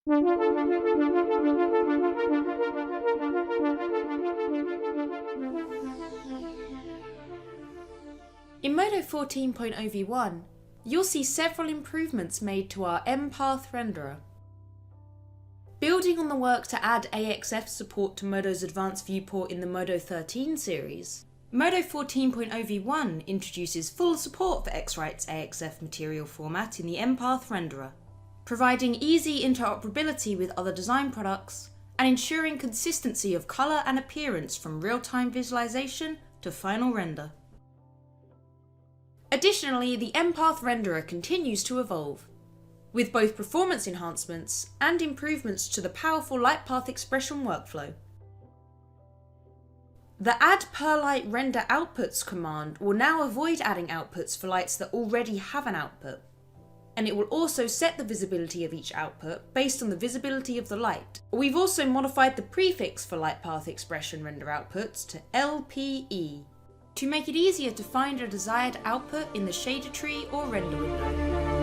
In MODO 14.0 v1, you'll see several improvements made to our mPath renderer. Building on the work to add AXF support to MODO's advanced viewport in the MODO 13 series, MODO 14.0 v1 introduces full support for X-Write's AXF material format in the mPath renderer, providing easy interoperability with other design products and ensuring consistency of colour and appearance from real-time visualization to final render. Additionally, the mPath renderer continues to evolve, with both performance enhancements and improvements to the powerful LightPath expression workflow. The Add Per Light Render Outputs command will now avoid adding outputs for lights that already have an output, and it will also set the visibility of each output based on the visibility of the light. We've also modified the prefix for LightPath expression render outputs to LPE, to make it easier to find a desired output in the shader tree or render window.